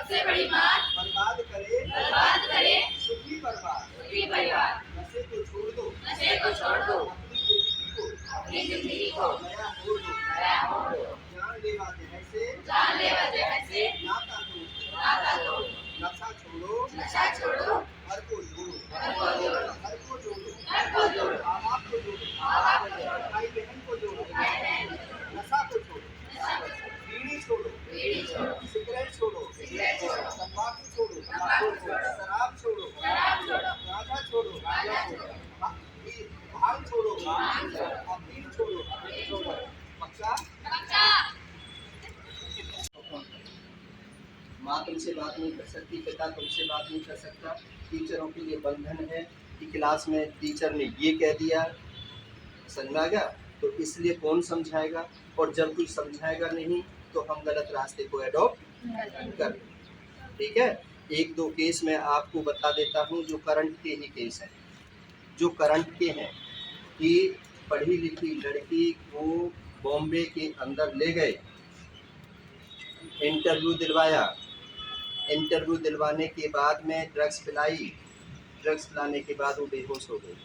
सबसे बड़ी मार बर्बाद करे सुखी परिवार। नशे को छोड़ दो अपनी जिंदगी को नया मोड़ दो जानलेवा जहर से नाता तोड़ नशा छोड़ो घर को जोड़ो माँ बाप को जोड़ो भाई बहन को जोड़ो नशा को छोड़ो बीड़ी छोड़ो सिगरेट छोड़ो तंबाकू छोड़ो शराब छोड़ो गांजा छोड़ो भांग छोड़ो अफीम छोड़ो पक्का। माँ तुमसे बात नहीं कर सकती, पिता तुमसे बात नहीं कर सकता। टीचरों के लिए बंधन है कि क्लास में टीचर ने ये कह दिया, समझ में आ गया, तो इसलिए कौन समझाएगा। और जब कोई समझाएगा नहीं तो हम गलत रास्ते को एडॉप्ट कर। ठीक है, एक दो केस मैं आपको बता देता हूँ जो करंट के ही केस हैं, जो करंट के हैं कि पढ़ी लिखी लड़की को बॉम्बे के अंदर ले गए, इंटरव्यू दिलवाया, इंटरव्यू दिलवाने के बाद में ड्रग्स पिलाने के बाद वो बेहोश हो गई।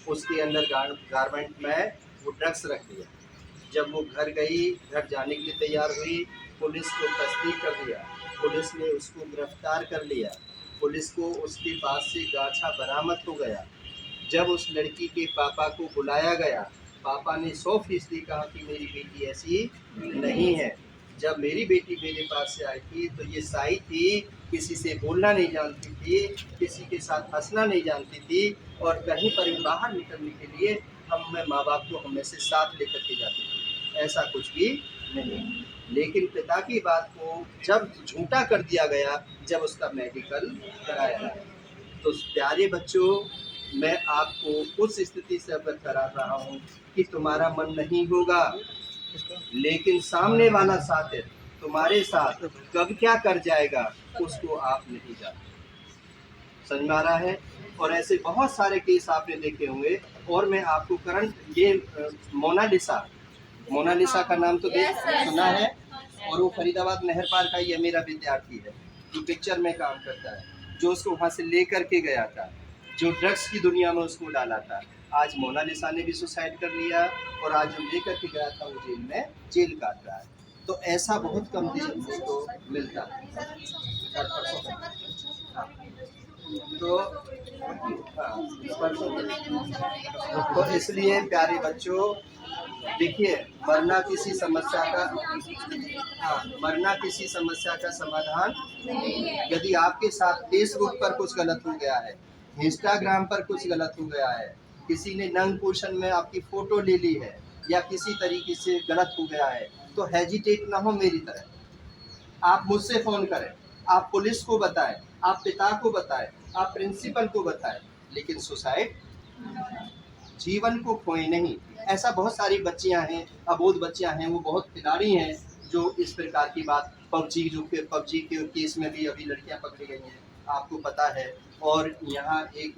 उसके अंदर गारमेंट में वो ड्रग्स रख दिया। जब वो घर गई, घर जाने के लिए तैयार हुई, पुलिस को तस्दीक कर दिया, पुलिस ने उसको गिरफ्तार कर लिया, पुलिस को उसके पास से गाछा बरामद हो गया। जब उस लड़की के पापा को बुलाया गया, पापा ने 100% कहा कि मेरी बेटी ऐसी नहीं है। जब मेरी बेटी मेरे पास से आई थी तो ये साई थी, किसी से बोलना नहीं जानती थी, किसी के साथ हंसना नहीं जानती थी, और कहीं पर भी बाहर निकलने के लिए मैं माँ बाप को हमें से साथ लेकर के जाती थी, ऐसा कुछ भी नहीं। लेकिन पिता की बात को जब झूठा कर दिया गया, जब उसका मेडिकल कराया गया, तो प्यारे बच्चों, मैं आपको उस स्थिति से अवगत करा रहा हूँ कि तुम्हारा मन नहीं होगा, लेकिन सामने वाला साथी तुम्हारे साथ कब क्या कर जाएगा उसको आप नहीं जानते। समझ में आ रहा है। और ऐसे बहुत सारे केस आपने देखे होंगे। और मैं आपको करंट ये मोनालिसा का नाम तो सुना है, और वो फरीदाबाद नहर पार का ये मेरा विद्यार्थी है जो पिक्चर में काम करता है, जो उसको वहाँ से ले करके गया था, जो ड्रग्स की दुनिया में उसको डाला था। आज मोनालिसा ने भी सुसाइड कर लिया, और आज जो लेकर के गया था वो जेल काट रहा है। तो ऐसा बहुत कम देखने को मिलता है। तो तो इसलिए प्यारे बच्चों, देखिए, मरना किसी समस्या का समाधान। यदि आपके साथ फेसबुक पर कुछ गलत हो गया है, इंस्टाग्राम पर कुछ गलत हो गया है, किसी ने नंग पोषण में आपकी फोटो ले ली है, या किसी तरीके से गलत हो गया है, तो हेजिटेट ना हो मेरी तरह। आप मुझसे फ़ोन करें, आप पुलिस को बताएं, आप पिता को बताएं, आप प्रिंसिपल को बताएं, लेकिन सुसाइड, जीवन को खोए नहीं। ऐसा बहुत सारी बच्चियां हैं, अबोध बच्चियां हैं, वो बहुत खिलाड़ी हैं जो इस प्रकार की बात, पबजी के केस में भी अभी लड़कियां पकड़ी गई हैं, आपको पता है। और यहाँ एक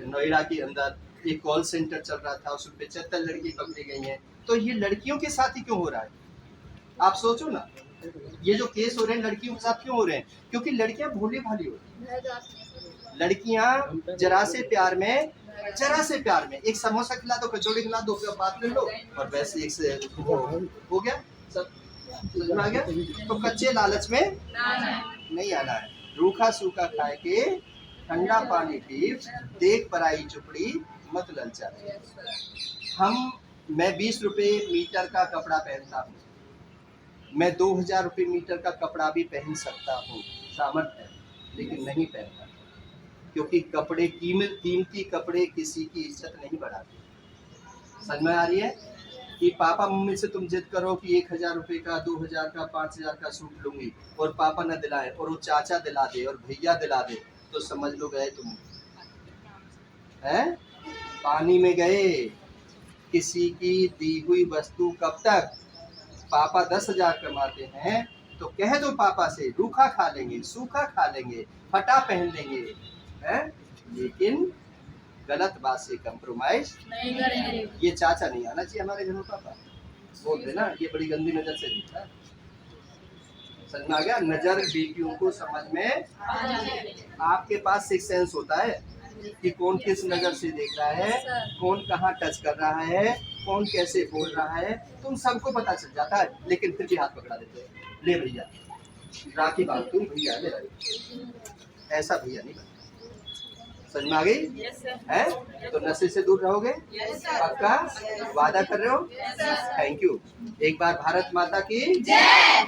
नोएडा के अंदर एक कॉल सेंटर चल रहा था, उसमें 75 लड़की पकड़ी गई हैं। तो ये लड़कियों के साथ ही क्यों हो रहा है, आप सोचो ना। ये जो केस हो रहे हैं लड़कियों के साथ क्यों हो रहे हैं? क्योंकि लड़कियां भोली भाली हो रही हैं। लड़कियां जरा से प्यार में एक समोसा खिला दो, कचौड़ी खिला दो, फिर बात कर लो, और वैसे एक से हो गया सब, समझ में आ गया। तो कच्चे लालच में नहीं आना है। रूखा सूखा खाए के ठंडा पानी पी, देख पराई चुपड़ी मत ललचा। मैं 20 रुपए मीटर का कपड़ा पहनता हूँ, मैं 2000 रुपये मीटर का कपड़ा भी पहन सकता हूँ, सामर्थ्य है, लेकिन नहीं पहनता, क्योंकि कपड़े कीमती कपड़े किसी की इज्जत नहीं बढ़ाते। समझ में आ रही है कि पापा मम्मी से तुम जिद करो कि 1000 रुपये का, 2000 का, 5000 का सूट लूंगी, और पापा न दिलाए, और वो चाचा दिला दे और भैया दिला दे, तो समझ लो गए तुम, हैं पानी में गए। किसी की दी हुई वस्तु कब तक, पापा 10,000 कमाते हैं तो कह दो पापा से, रूखा खा लेंगे, सूखा खा लेंगे, फटा पहन लेंगे, हैं, लेकिन गलत बात से कंप्रोमाइज नहीं करेंगे। ये चाचा नहीं आना चाहिए हमारे घर में, पापा बोल देना, ये बड़ी गंदी नजर से देखता है। समझ में आ गया? नजर बीपीओ को समझ में आपके पास सिक्स सेंस होता है कि कौन किस नजर से देख रहा है, कौन कहाँ टच कर रहा है, कौन कैसे बोल रहा है, तुम सबको पता चल जाता है, लेकिन फिर भी हाथ पकड़ा देते हो। ले भैया राखी बांध, तुम भैया ले रहे, ऐसा भैया नहीं बनता। समझ में आ गई है? तो नशे से दूर रहोगे? पक्का वादा कर रहे हो? Thank you. एक बार भारत माता की जय।